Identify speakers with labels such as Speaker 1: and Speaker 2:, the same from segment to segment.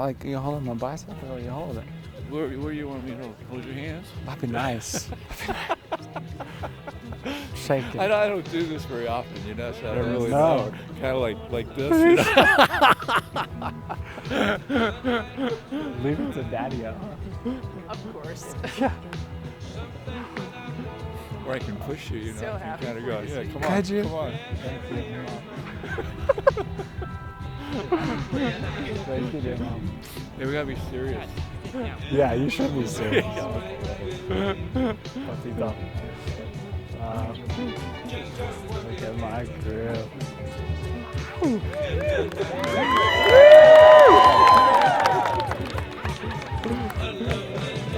Speaker 1: Like, you holding my bicep or you hold it?
Speaker 2: Where you want me to hold your hands?
Speaker 1: That'd be nice. Shaking.
Speaker 2: I don't do this very often, you know, so I don't really
Speaker 1: No.
Speaker 2: know. Kind of like this, you know?
Speaker 1: Leave it to Daddy.
Speaker 3: Of course.
Speaker 2: Or I can push you, you know.
Speaker 3: So
Speaker 2: you
Speaker 3: happy
Speaker 2: kind of
Speaker 3: for
Speaker 2: go,
Speaker 3: you,
Speaker 2: yeah,
Speaker 3: sweetie.
Speaker 2: come on,
Speaker 1: Could you?
Speaker 2: come on.
Speaker 1: Thank you, dear Mom.
Speaker 2: Yeah, we gotta be serious.
Speaker 1: Yeah, you should be serious. Patito. Look at my grill.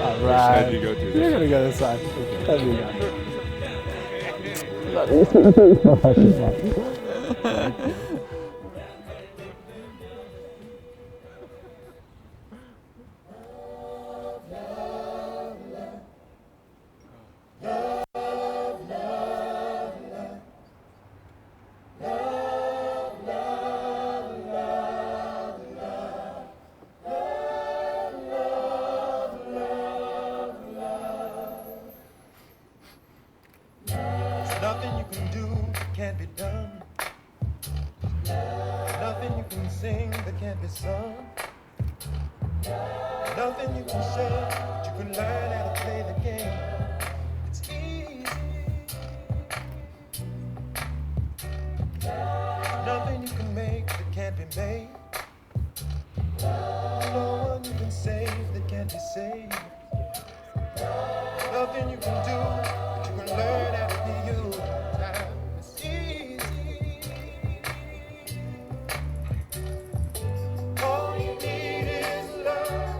Speaker 1: All right.
Speaker 2: side do you go to?
Speaker 1: You're gonna go this side. There you go.
Speaker 4: There's nothing you can do that can't be done. Nothing you can sing that can't be sung. Nothing you can say that you can learn how to play the game. It's easy. Nothing you can make that can't be made. No one you can save that can't be saved. Nothing you can do, but you can learn how to be you. It's easy. All you need is love.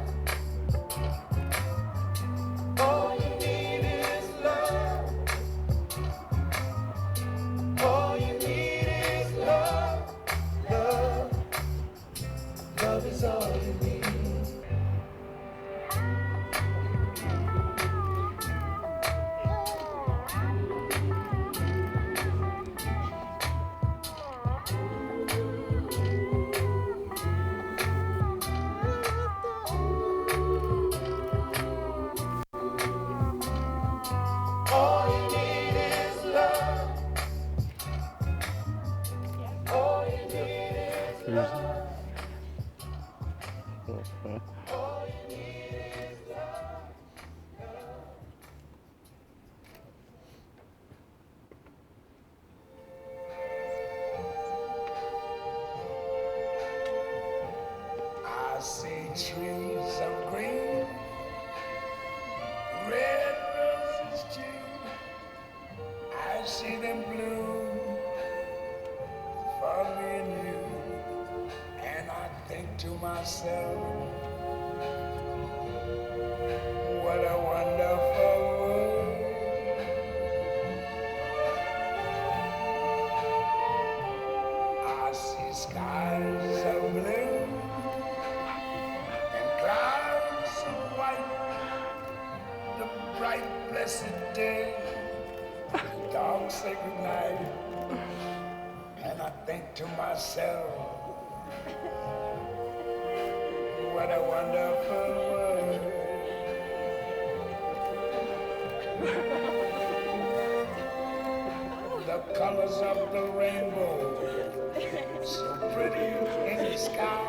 Speaker 4: All you need is love. All you need is love. Love. Love is all you need. All you need is love. All you need is love. All you need is love.
Speaker 5: I see trees of green, red roses too. I see them bloom for me and you. And I think to myself, what a wonderful world. I see skies of blue and clouds of white, the bright blessed day, the dark sacred night, and I think to myself, what a wonderful world. The colors of the rainbow, so pretty in the sky,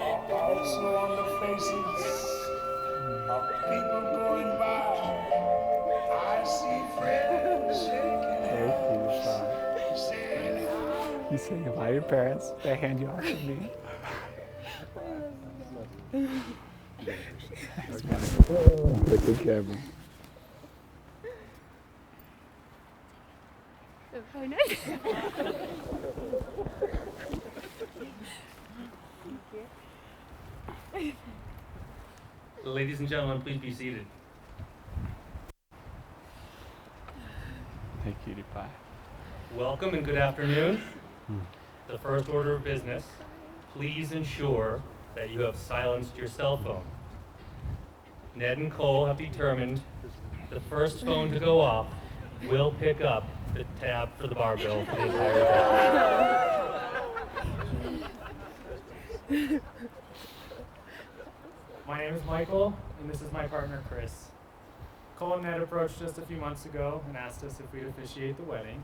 Speaker 5: are also on the faces of people going by. I see friends shaking hands, saying hi.
Speaker 1: You say goodbye to your parents, they hand you off to me. Look at Kevin.
Speaker 6: Ladies and gentlemen, please be seated.
Speaker 1: Hey, cutie pie.
Speaker 6: Welcome and good afternoon. The first order of business, please ensure that you have silenced your cell phone. Ned and Cole have determined the first phone to go off will pick up the tab for the bar bill for the entire day.
Speaker 7: My name is Michael, and this is my partner, Chris. Cole and Ned approached us a few months ago and asked us if we'd officiate the wedding.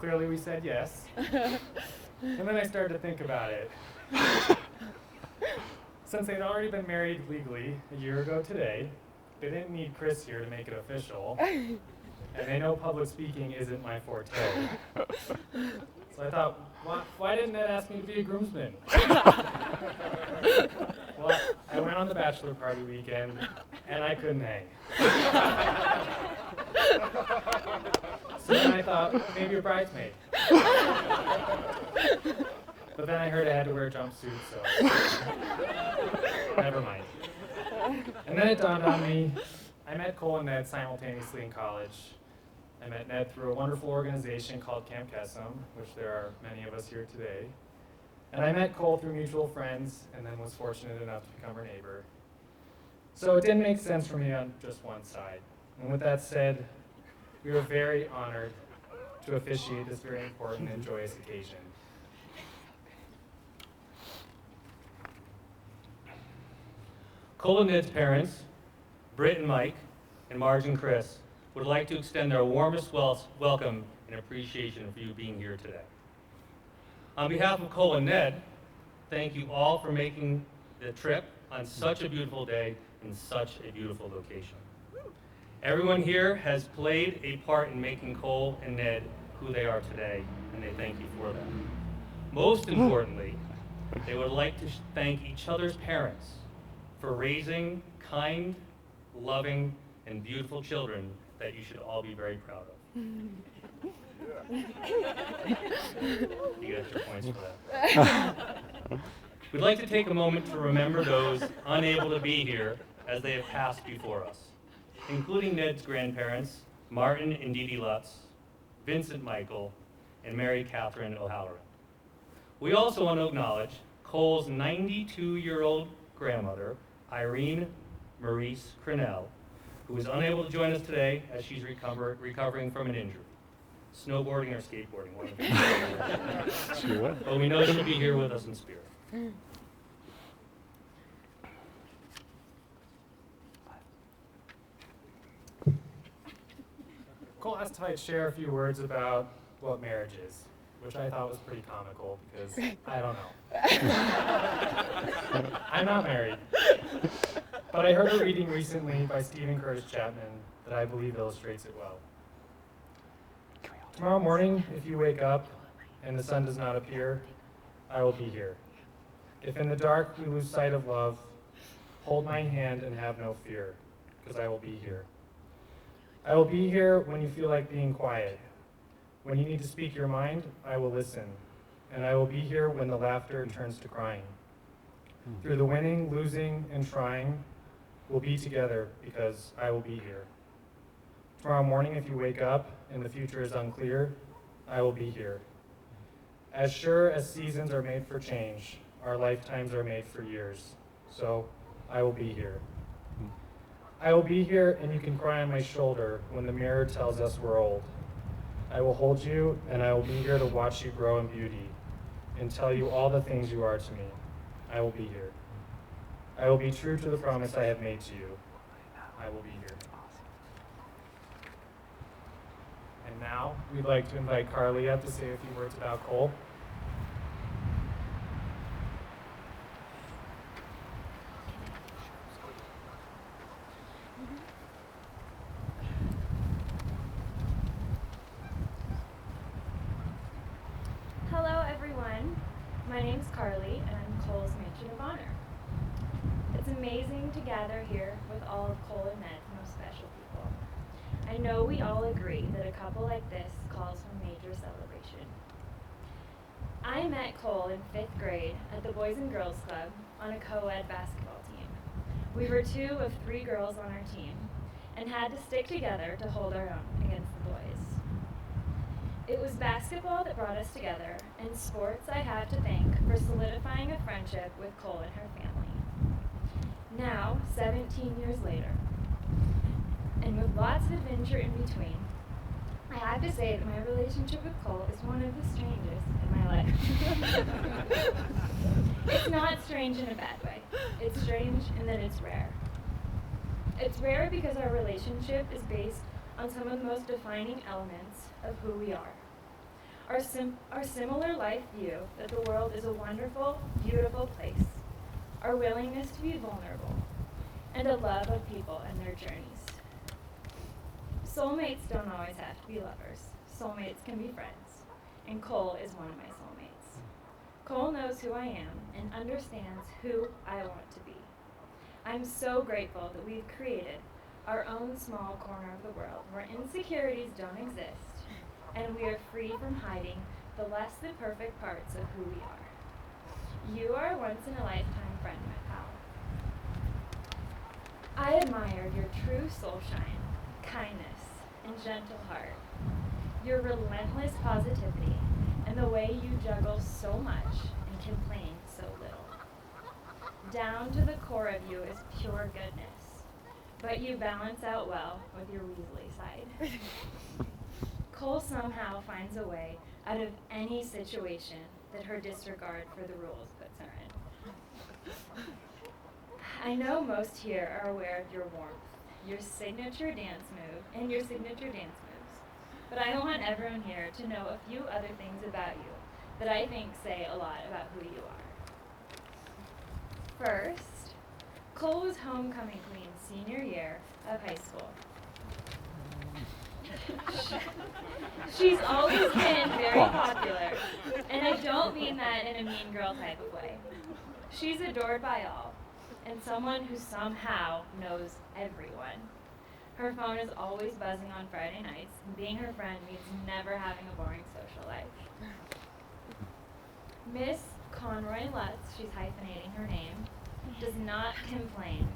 Speaker 7: Clearly, we said yes. And then I started to think about it. Since they'd already been married legally a year ago today, they didn't need Chris here to make it official. And they know public speaking isn't my forte. So I thought, why didn't Ned ask me to be a groomsman? Well, I went on the bachelor party weekend, and I couldn't hang. So then I thought, maybe a bridesmaid. But then I heard I had to wear a jumpsuit, so never mind. And then it dawned on me, I met Cole and Ned simultaneously in college. I met Ned through a wonderful organization called Camp Kesem, which there are many of us here today. And I met Cole through mutual friends, and then was fortunate enough to become her neighbor. So it didn't make sense for me on just one side. And with that said, we were very honored to officiate this very important and joyous occasion.
Speaker 6: Cole and Ned's parents, Britt and Mike, and Marge and Chris, would like to extend their warmest welcome and appreciation for you being here today. On behalf of Cole and Ned, thank you all for making the trip on such a beautiful day in such a beautiful location. Everyone here has played a part in making Cole and Ned who they are today, and they thank you for that. Most importantly, they would like to thank each other's parents for raising kind, loving, and beautiful children that you should all be very proud of. You get your points for that. We'd like to take a moment to remember those unable to be here as they have passed before us, including Ned's grandparents, Martin and Dee Dee Lutz, Vincent Michael, and Mary Catherine O'Halloran. We also want to acknowledge Cole's 92-year-old grandmother, Irene Maurice Crenell, who is unable to join us today as she's recovering from an injury. Snowboarding or skateboarding, one of the two.
Speaker 1: She would.
Speaker 6: But we know she'll be here with us in spirit.
Speaker 7: Cole asked if I'd share a few words about what marriage is, which I thought was pretty comical because I don't know. I'm not married. But I heard a reading recently by Stephen Curtis Chapman that I believe illustrates it well. Tomorrow morning, if you wake up and the sun does not appear, I will be here. If in the dark we lose sight of love, hold my hand and have no fear, because I will be here. I will be here when you feel like being quiet. When you need to speak your mind, I will listen. And I will be here when the laughter turns to crying. Through the winning, losing, and trying, we'll be together because I will be here. Tomorrow morning, if you wake up and the future is unclear, I will be here. As sure as seasons are made for change, our lifetimes are made for years. So I will be here. I will be here and you can cry on my shoulder when the mirror tells us we're old. I will hold you and I will be here to watch you grow in beauty and tell you all the things you are to me. I will be here. I will be true to the promise I have made to you. I will be here. And now we'd like to invite Carly up to say a few words about Cole.
Speaker 8: Hello everyone, my name's Carly and I'm Cole's Matron of Honor. It's amazing to gather here with all of Cole and Ned's most special people. I know we all agree that a couple like this calls for major celebration. I met Cole in 5th grade at the Boys and Girls Club on a co-ed basketball team. We were 2 of 3 girls on our team and had to stick together to hold our own against the boys. It was basketball that brought us together, and sports I have to thank for solidifying a friendship with Cole and her family. Now, 17 years later, and with lots of adventure in between, I have have to say that my relationship with Cole is one of the strangest in my life. It's not strange in a bad way. It's strange in that it's rare. It's rare because our relationship is based on some of the most defining elements of who we are. Our similar life view that the world is a wonderful, beautiful place, our willingness to be vulnerable, and a love of people and their journeys. Soulmates don't always have to be lovers. Soulmates can be friends, and Cole is one of my soulmates. Cole knows who I am and understands who I want to be. I'm so grateful that we've created our own small corner of the world where insecurities don't exist, and we are free from hiding the less than perfect parts of who we are. You are a once-in-a-lifetime friend, my pal. I admire your true soul shine, kindness, and gentle heart, your relentless positivity, and the way you juggle so much and complain so little. Down to the core of you is pure goodness, but you balance out well with your Weasley side. Cole somehow finds a way out of any situation that her disregard for the rules puts her in. I know most here are aware of your warmth, your signature dance moves, but I want everyone here to know a few other things about you that I think say a lot about who you are. First, Cole was homecoming queen senior year of high school. She's always been very popular, and I don't mean that in a mean girl type of way. She's adored by all, and someone who somehow knows everyone. Her phone is always buzzing on Friday nights, and being her friend means never having a boring social life. Miss Conroy Lutz, she's hyphenating her name, does not complain.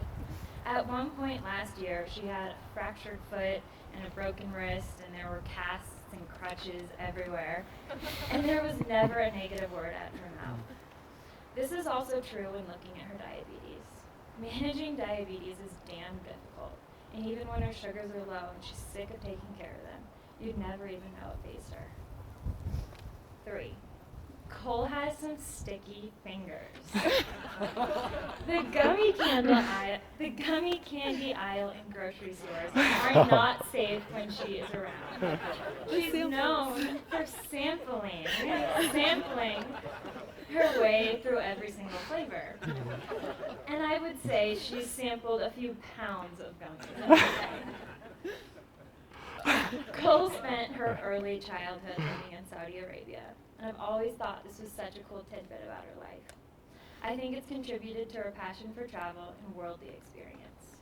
Speaker 8: At one point last year, she had a fractured foot and a broken wrist, and there were casts and crutches everywhere, and there was never a negative word out of her mouth. This is also true when looking at her diabetes. Managing diabetes is damn difficult, and even when her sugars are low and she's sick of taking care of them, you'd never even know it fazed her. 3. Cole has some sticky fingers. The gummy candy aisle in grocery stores are not safe when she is around. She's known for sampling her way through every single flavor. And I would say she's sampled a few pounds of gummies every day. Cole spent her early childhood living in Saudi Arabia, and I've always thought this was such a cool tidbit about her life. I think it's contributed to her passion for travel and worldly experience.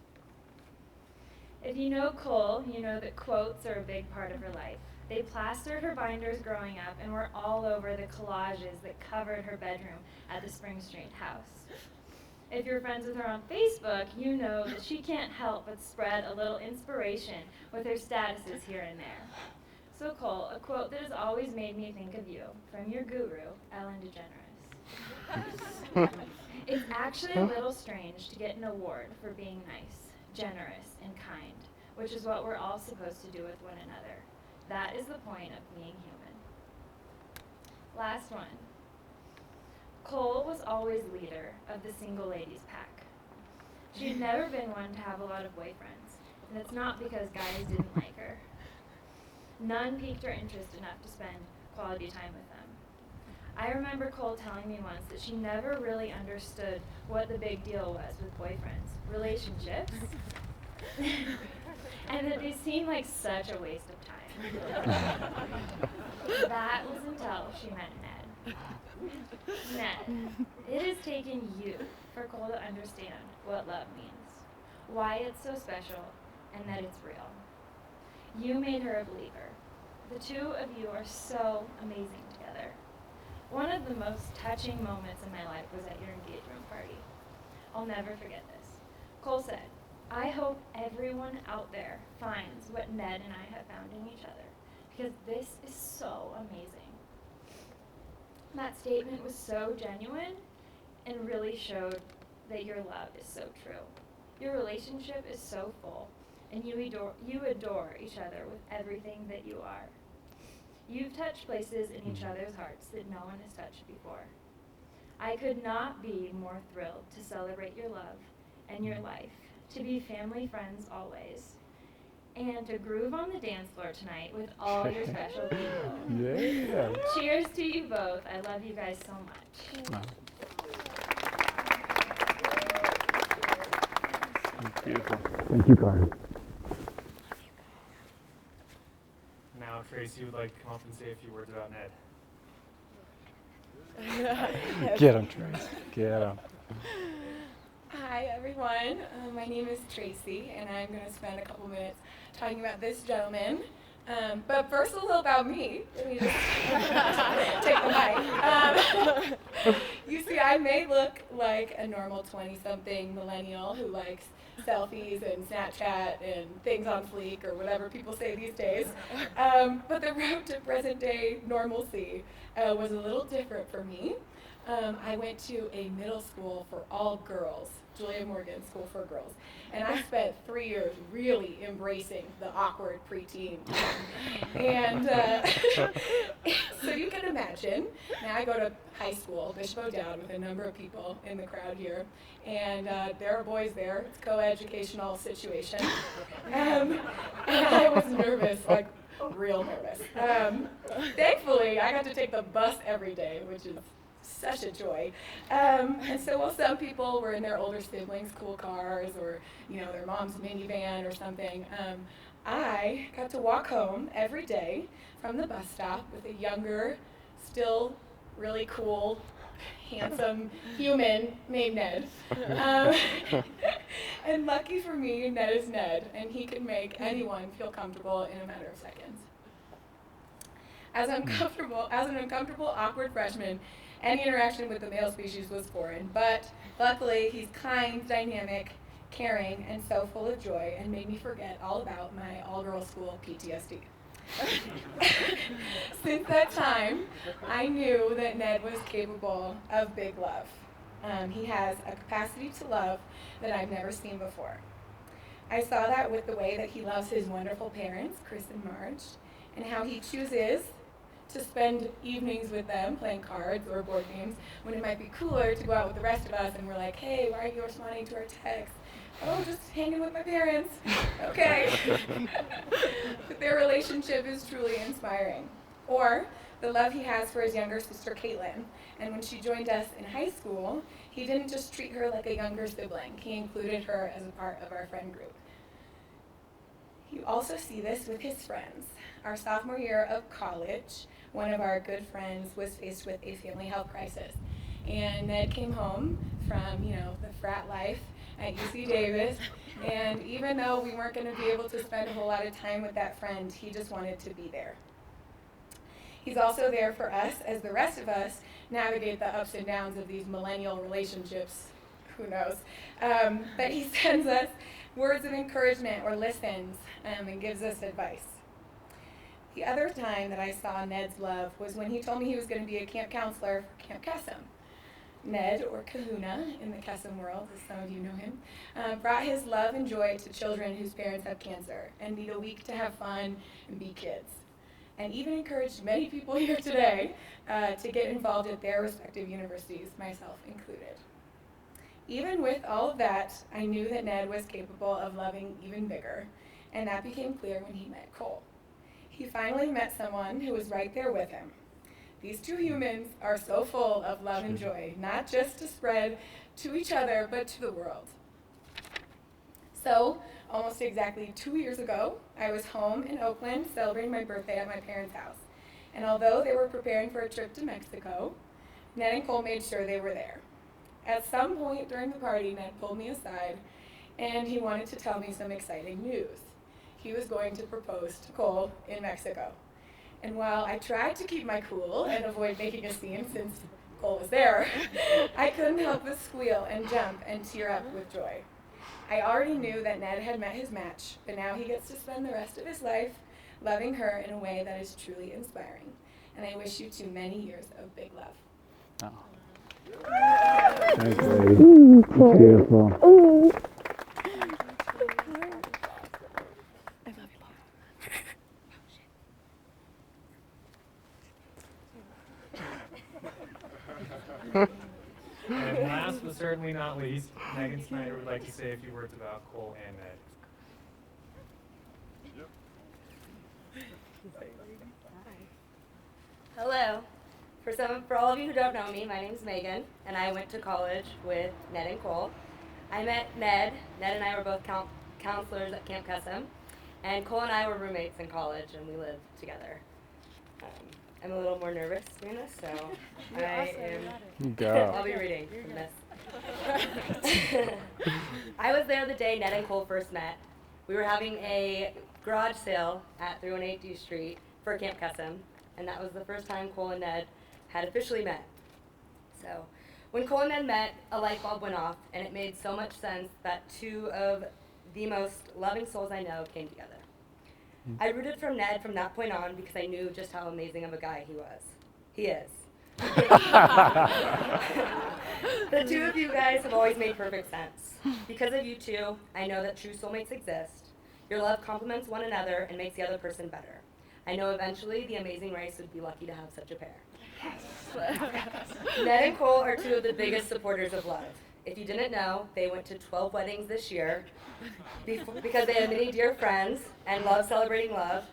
Speaker 8: If you know Cole, you know that quotes are a big part of her life. They plastered her binders growing up and were all over the collages that covered her bedroom at the Spring Street house. If you're friends with her on Facebook, you know that she can't help but spread a little inspiration with her statuses here and there. So Cole, a quote that has always made me think of you, from your guru, Ellen DeGeneres. It's actually a little strange to get an award for being nice, generous, and kind, which is what we're all supposed to do with one another. That is the point of being human. Last one. Cole was always leader of the single ladies pack. She'd never been one to have a lot of boyfriends, and it's not because guys didn't like her. None piqued her interest enough to spend quality time with them. I remember Cole telling me once that she never really understood what the big deal was with boyfriends, relationships, and that they seemed like such a waste of time. That was until she met Ned. Ned, it has taken you for Cole to understand what love means, why it's so special, and that it's real. You made her a believer. The two of you are so amazing together. One of the most touching moments in my life was at your engagement party. I'll never forget this. Cole said, "I hope everyone out there finds what Ned and I have found in each other, because this is so amazing." That statement was so genuine and really showed that your love is so true. Your relationship is so full, and you adore each other with everything that you are. You've touched places in each other's hearts that no one has touched before. I could not be more thrilled to celebrate your love and your life, to be family friends always, and to groove on the dance floor tonight with all your special people.
Speaker 1: Yeah.
Speaker 8: Cheers to you both. I love you guys so much.
Speaker 1: Wow. Beautiful. Thank you, Carter.
Speaker 7: Now, Tracy would like to come up and say a few words about Ned.
Speaker 1: Get him, Trace. Get him.
Speaker 3: Hi, everyone. My name is Tracy, and I'm going to spend a couple minutes talking about this gentleman. But first, a little about me. Let me just take the mic. You see, I may look like a normal 20-something millennial who likes selfies and Snapchat and things on fleek or whatever people say these days. But the road to present-day normalcy was a little different for me. I went to a middle school for all girls, Julia Morgan School for Girls, and I spent 3 years really embracing the awkward preteen. And so you can imagine, now I go to high school, Bishop O'Dowd, with a number of people in the crowd here, and there are boys there. It's a co-educational situation. And I was nervous, like real nervous. Thankfully, I got to take the bus every day, which is such a joy. And so while some people were in their older siblings' cool cars or, you know, their mom's minivan or something, I got to walk home every day from the bus stop with a younger, still really cool, handsome human named Ned. And lucky for me, Ned is Ned, and he can make anyone feel comfortable in a matter of seconds. As an uncomfortable, awkward freshman, any interaction with the male species was foreign, but luckily he's kind, dynamic, caring, and so full of joy, and made me forget all about my all-girls school PTSD. Since that time, I knew that Ned was capable of big love. He has a capacity to love that I've never seen before. I saw that with the way that he loves his wonderful parents, Chris and Marge, and how he chooses to spend evenings with them playing cards or board games when it might be cooler to go out with the rest of us and we're like, hey, why aren't you responding to our texts? Oh, just hanging with my parents. Okay. But their relationship is truly inspiring. Or the love he has for his younger sister, Caitlin. And when she joined us in high school, he didn't just treat her like a younger sibling. He included her as a part of our friend group. You also see this with his friends. Our sophomore year of college, one of our good friends was faced with a family health crisis. And Ned came home from, the frat life at UC Davis, and even though we weren't going to be able to spend a whole lot of time with that friend, he just wanted to be there. He's also there for us as the rest of us navigate the ups and downs of these millennial relationships, who knows. But he sends us words of encouragement or listens and gives us advice. The other time that I saw Ned's love was when he told me he was going to be a camp counselor for Camp Kesem. Ned, or Kahuna in the Kesem world, as some of you know him, brought his love and joy to children whose parents have cancer and need a week to have fun and be kids. And even encouraged many people here today to get involved at their respective universities, myself included. Even with all of that, I knew that Ned was capable of loving even bigger, and that became clear when he met Cole. He finally met someone who was right there with him. These two humans are so full of love and joy, not just to spread to each other, but to the world. So, almost exactly 2 years ago, I was home in Oakland celebrating my birthday at my parents' house. And although they were preparing for a trip to Mexico, Ned and Cole made sure they were there. At some point during the party, Ned pulled me aside, and he wanted to tell me some exciting news. He was going to propose to Cole in Mexico. And while I tried to keep my cool and avoid making a scene since Cole was there, I couldn't help but squeal and jump and tear up with joy. I already knew that Ned had met his match, but now he gets to spend the rest of his life loving her in a way that is truly inspiring. And I wish you two many years of big love.
Speaker 1: Oh. Thanks, lady. Beautiful.
Speaker 7: And last but certainly not least, Megan Snyder would like to say a few words about Cole and Ned.
Speaker 9: Hello. For all of you who don't know me, my name's Megan, and I went to college with Ned and Cole. I met Ned. Ned and I were both counselors at Camp Custom, and Cole and I were roommates in college, and we lived together. I'm a little more nervous doing this, so
Speaker 1: Go.
Speaker 9: I'll be reading from this. I was there the day Ned and Cole first met. We were having a garage sale at 318 D Street for Camp Custom, and that was the first time Cole and Ned had officially met. So, when Cole and Ned met, a light bulb went off, and it made so much sense that two of the most loving souls I know came together. I rooted for Ned from that point on because I knew just how amazing of a guy he was. He is. The two of you guys have always made perfect sense. Because of you two, I know that true soulmates exist. Your love complements one another and makes the other person better. I know eventually the amazing race would be lucky to have such a pair. Ned and Cole are two of the biggest supporters of love. If you didn't know, they went to 12 weddings this year because they have many dear friends and love celebrating love.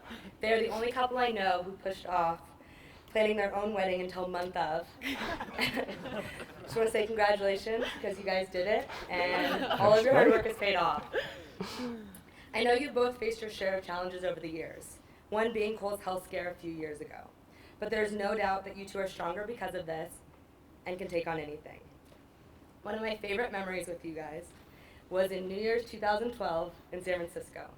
Speaker 9: They are the only couple I know who pushed off planning their own wedding until month of. Just want to say congratulations because you guys did it and all of your hard work has paid off. I know you've both faced your share of challenges over the years, one being Cole's health scare a few years ago. But there's no doubt that you two are stronger because of this and can take on anything. One of my favorite memories with you guys was in New Year's 2012 in San Francisco.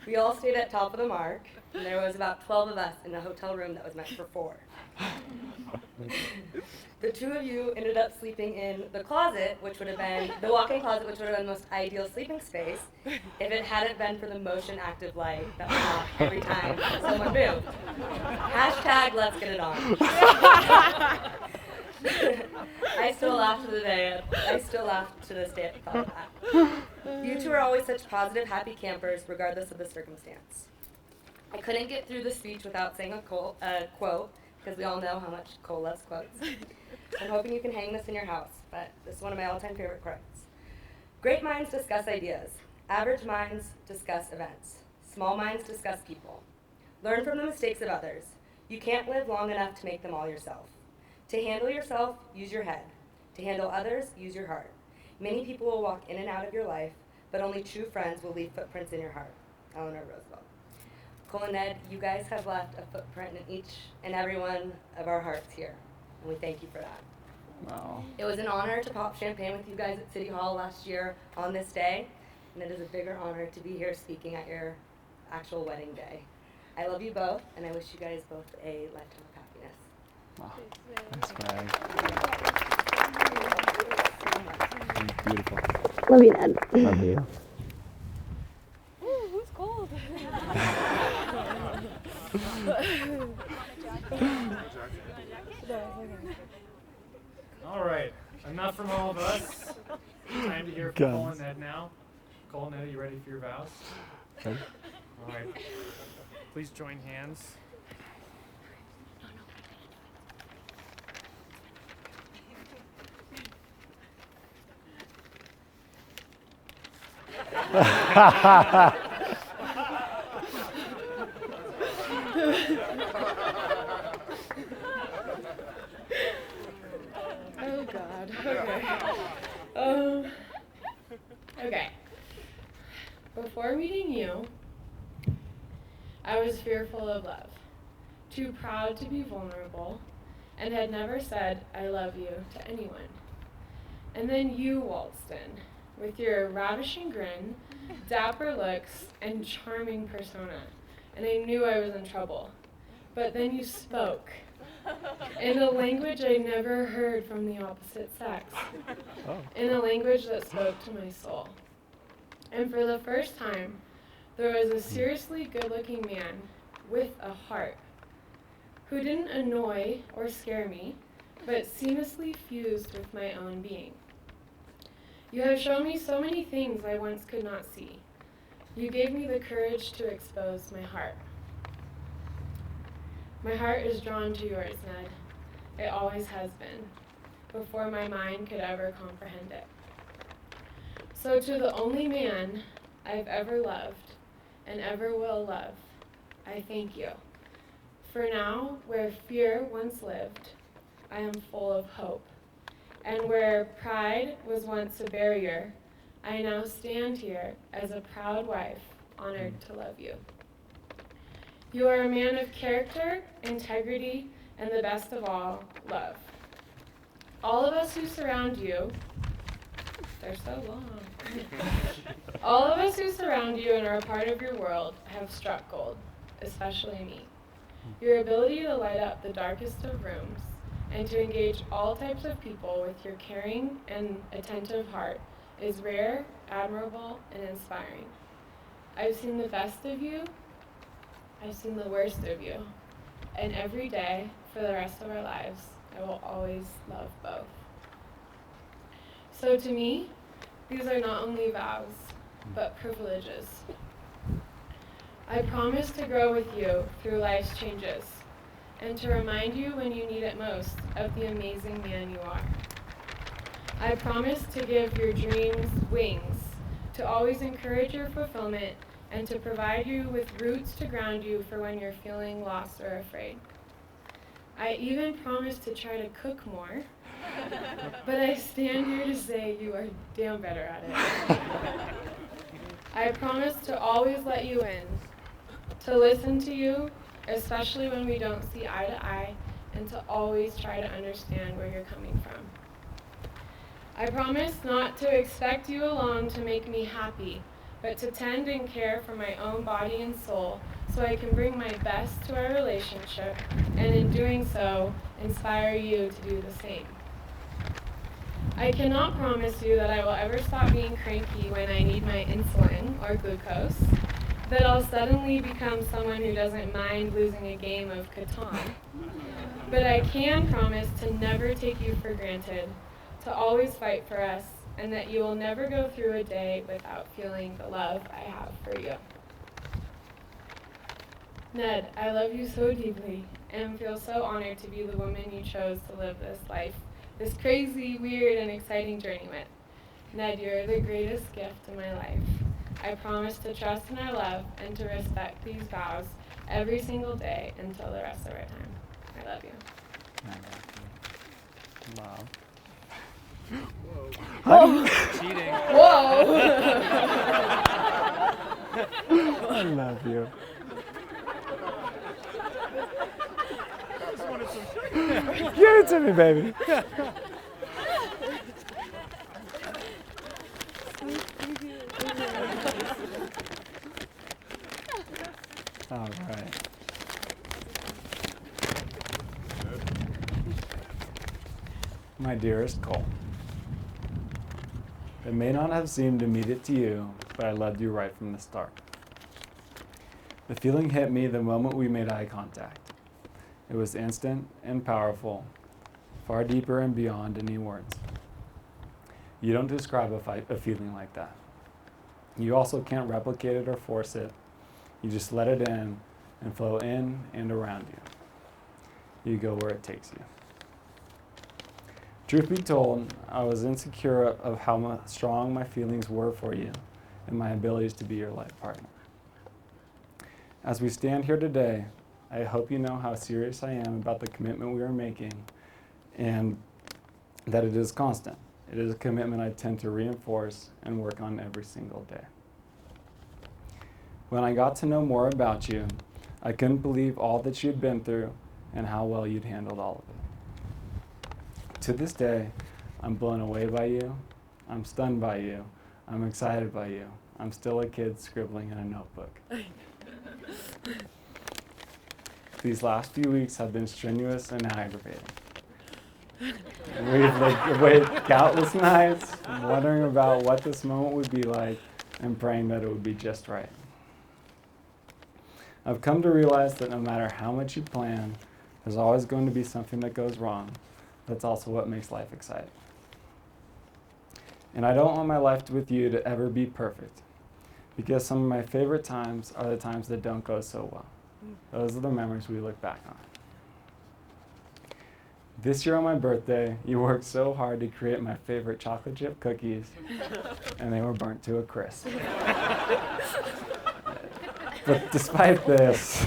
Speaker 9: We all stayed at Top of the Mark, and there was about 12 of us in a hotel room that was meant for 4. The two of you ended up sleeping in the closet, which would have been, the walk-in closet, which would have been the most ideal sleeping space if it hadn't been for the motion active light that went off every time someone moved. Hashtag let's get it on. I still laugh to this day at the thought of that. You two are always such positive, happy campers, regardless of the circumstance. I couldn't get through the speech without saying a quote, because we all know how much Cole loves quotes. I'm hoping you can hang this in your house, but this is one of my all-time favorite quotes. Great minds discuss ideas. Average minds discuss events. Small minds discuss people. Learn from the mistakes of others. You can't live long enough to make them all yourself. To handle yourself, use your head. To handle others, use your heart. Many people will walk in and out of your life, but only true friends will leave footprints in your heart. Eleanor Roosevelt. Cole and Ned, you guys have left a footprint in each and every one of our hearts here, and we thank you for that.
Speaker 1: Wow.
Speaker 9: It was an honor to pop champagne with you guys at City Hall last year on this day, and it is a bigger honor to be here speaking at your actual wedding day. I love you both, and I wish you guys both a lifetime of happiness.
Speaker 1: Wow. Thanks, Meg. Beautiful.
Speaker 10: Love you, Ned.
Speaker 1: Love you.
Speaker 8: Ooh, who's cold?
Speaker 7: All right, enough from all of us. Time to hear from Cole and Ned now. Cole and Ned, are you ready for your vows?
Speaker 1: Okay.
Speaker 7: All right. Please join hands.
Speaker 3: Oh God. Okay. Before meeting you, I was fearful of love, too proud to be vulnerable, and had never said I love you to anyone. And then you waltzed in with your ravishing grin, dapper looks, and charming persona, and I knew I was in trouble. But then you spoke in a language I never heard from the opposite sex, in a language that spoke to my soul. And for the first time, there was a seriously good-looking man with a heart who didn't annoy or scare me, but seamlessly fused with my own being. You have shown me so many things I once could not see. You gave me the courage to expose my heart. My heart is drawn to yours, Ned.
Speaker 10: It always has been, before my mind could ever comprehend it. So to the only man I've ever loved and ever will love, I thank you. For now, where fear once lived, I am full of hope. And where pride was once a barrier, I now stand here as a proud wife, honored to love you. You are a man of character, integrity, and the best of all, love. All of us who surround you, they're so long. All of us who surround you and are a part of your world have struck gold, especially me. Your ability to light up the darkest of rooms and to engage all types of people with your caring and attentive heart is rare, admirable, and inspiring. I've seen the best of you, I've seen the worst of you, and every day for the rest of our lives, I will always love both. So to me, these are not only vows, but privileges. I promise to grow with you through life's changes, and to remind you when you need it most of the amazing man you are. I promise to give your dreams wings, to always encourage your fulfillment, and to provide you with roots to ground you for when you're feeling lost or afraid. I even promise to try to cook more, but I stand here to say you are damn better at it. I promise to always let you in, to listen to you, especially when we don't see eye to eye, and to always try to understand where you're coming from. I promise not to expect you alone to make me happy, but to tend and care for my own body and soul so I can bring my best to our relationship, and in doing so, inspire you to do the same. I cannot promise you that I will ever stop being cranky when I need my insulin or glucose, that I'll suddenly become someone who doesn't mind losing a game of Catan. But I can promise to never take you for granted, to always fight for us, and that you will never go through a day without feeling the love I have for you. Ned, I love you so deeply and feel so honored to be the woman you chose to live this life, this crazy, weird, and exciting journey with. Ned, you're the greatest gift in my life. I promise to trust in our love and to respect these vows every single day until the rest of our time. I love you.
Speaker 1: Wow.
Speaker 2: Cheating.
Speaker 10: Whoa!
Speaker 1: I love you. Give it to me, baby. All right. My dearest Cole, it may not have seemed immediate to you, but I loved you right from the start. The feeling hit me the moment we made eye contact. It was instant and powerful, far deeper and beyond any words. You don't describe a feeling like that. You also can't replicate it or force it. You just let it in and flow in and around you. You go where it takes you. Truth be told, I was insecure of how strong my feelings were for you and my abilities to be your life partner. As we stand here today, I hope you know how serious I am about the commitment we are making, and that it is constant. It is a commitment I tend to reinforce and work on every single day. When I got to know more about you, I couldn't believe all that you'd been through and how well you'd handled all of it. To this day, I'm blown away by you, I'm stunned by you, I'm excited by you. I'm still a kid scribbling in a notebook. These last few weeks have been strenuous and aggravating. We've waited countless nights wondering about what this moment would be like and praying that it would be just right. I've come to realize that no matter how much you plan, there's always going to be something that goes wrong. That's also what makes life exciting. And I don't want my life with you to ever be perfect, because some of my favorite times are the times that don't go so well. Those are the memories we look back on. This year on my birthday, you worked so hard to create my favorite chocolate chip cookies, and they were burnt to a crisp. But despite this,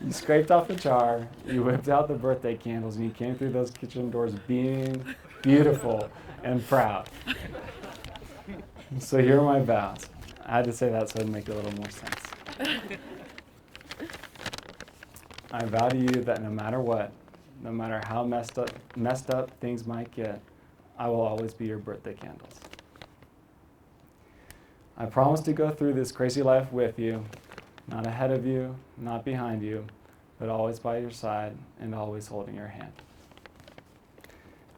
Speaker 1: you scraped off the char, you whipped out the birthday candles, and you came through those kitchen doors being beautiful and proud. So here are my vows. I had to say that so it'd make a little more sense. I vow to you that no matter what, no matter how messed up things might get, I will always be your birthday candles. I promise to go through this crazy life with you, not ahead of you, not behind you, but always by your side and always holding your hand.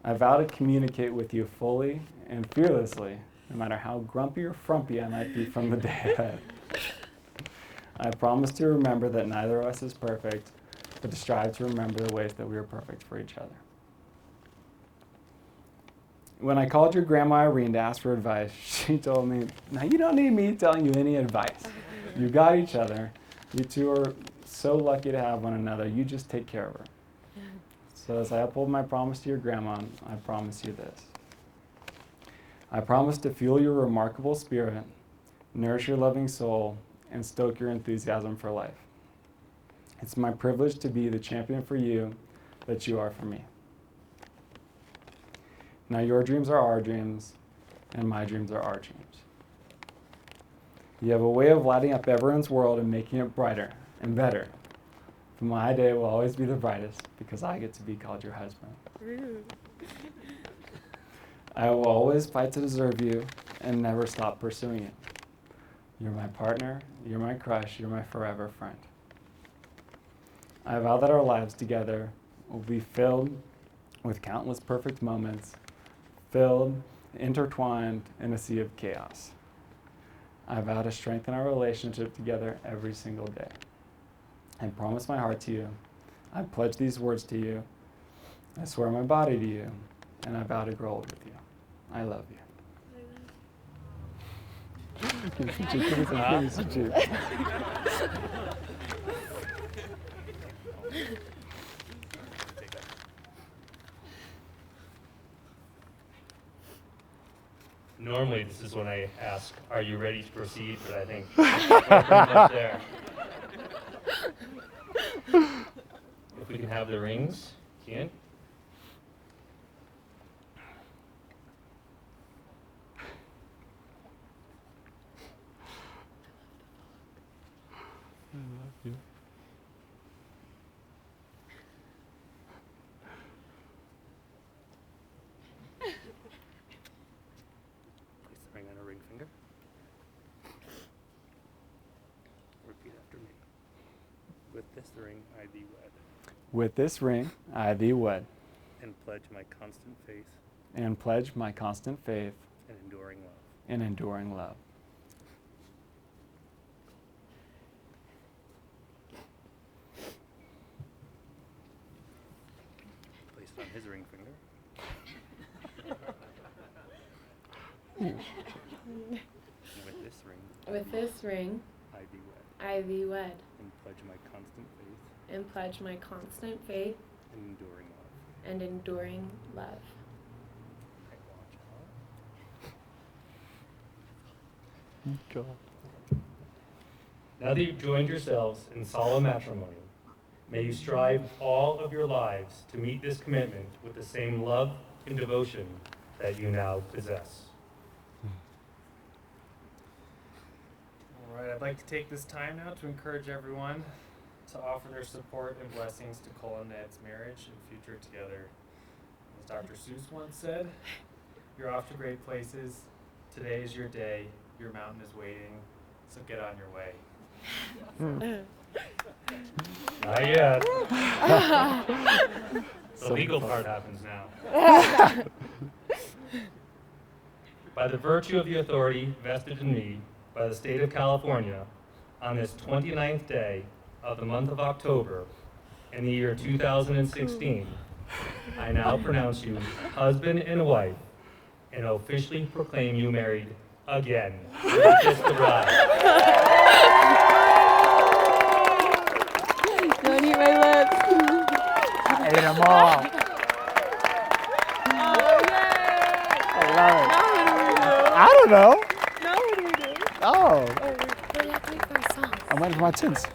Speaker 1: I vow to communicate with you fully and fearlessly, no matter how grumpy or frumpy I might be from the day ahead. I promise to remember that neither of us is perfect, but to strive to remember the ways that we are perfect for each other. When I called your grandma Irene to ask for advice, she told me, "Now you don't need me telling you any advice. You got each other. You two are so lucky to have one another. You just take care of her." So as I uphold my promise to your grandma, I promise you this. I promise to fuel your remarkable spirit, nourish your loving soul, and stoke your enthusiasm for life. It's my privilege to be the champion for you that you are for me. Now your dreams are our dreams, and my dreams are our dreams. You have a way of lighting up everyone's world and making it brighter and better. But my day will always be the brightest because I get to be called your husband. I will always fight to deserve you and never stop pursuing it. You're my partner, you're my crush, you're my forever friend. I vow that our lives together will be filled with countless perfect moments, filled, intertwined in a sea of chaos. I vow to strengthen our relationship together every single day. I promise my heart to you. I pledge these words to you. I swear my body to you, and I vow to grow old with you. I love you.
Speaker 6: Normally, this is when I ask, "Are you ready to proceed?" But I think we're pretty much there. If we can have the rings, Ian. Place the ring on a ring finger. Repeat after me. With this ring, I thee wed.
Speaker 1: With this ring, I thee wed,
Speaker 6: And pledge my constant faith
Speaker 1: and pledge my constant faith
Speaker 6: and enduring love.
Speaker 1: and enduring love.
Speaker 6: Place it on his ring finger. With this ring,
Speaker 10: With this ring,
Speaker 6: I thee wed.
Speaker 10: I thee wed,
Speaker 6: And pledge my constant faith
Speaker 10: and pledge my constant faith
Speaker 6: and enduring love.
Speaker 10: and enduring love.
Speaker 6: Okay, watch out.
Speaker 1: God.
Speaker 6: Now that you've joined yourselves in solemn matrimony, may you strive all of your lives to meet this commitment with the same love and devotion that you now possess.
Speaker 7: All right, I'd like to take this time now to encourage everyone to offer their support and blessings to Cole and Ned's marriage and future together. As Dr. Seuss once said, "You're off to great places. Today is your day. Your mountain is waiting. So get on your way."
Speaker 6: Not yet. The legal part happens now. By the virtue of the authority vested in me by the state of California, on this 29th day of the month of October in the year 2016, I now pronounce you husband and wife and officially proclaim you married again. Kiss the bride.
Speaker 10: Don't eat my lips.
Speaker 4: I ate them all.
Speaker 1: don't know.
Speaker 10: No, what do we do?
Speaker 1: Oh,
Speaker 10: We have to wait for our song.
Speaker 1: I'm waiting for my tunes.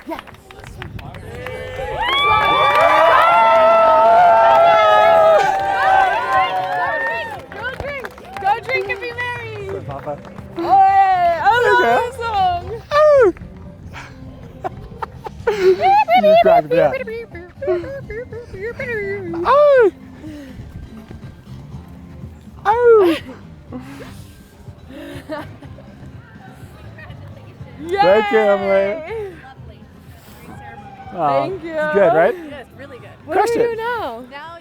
Speaker 10: Go drink and be merry.
Speaker 1: Papa.
Speaker 10: Oh, I love this song.
Speaker 1: Oh. You crack me up. Oh. Oh. Thank you, Emily. Aw,
Speaker 10: Thank you.
Speaker 1: Good, right?
Speaker 11: Yes, really good.
Speaker 10: What
Speaker 1: Crushed
Speaker 10: do we
Speaker 1: it.
Speaker 10: do now?
Speaker 11: Now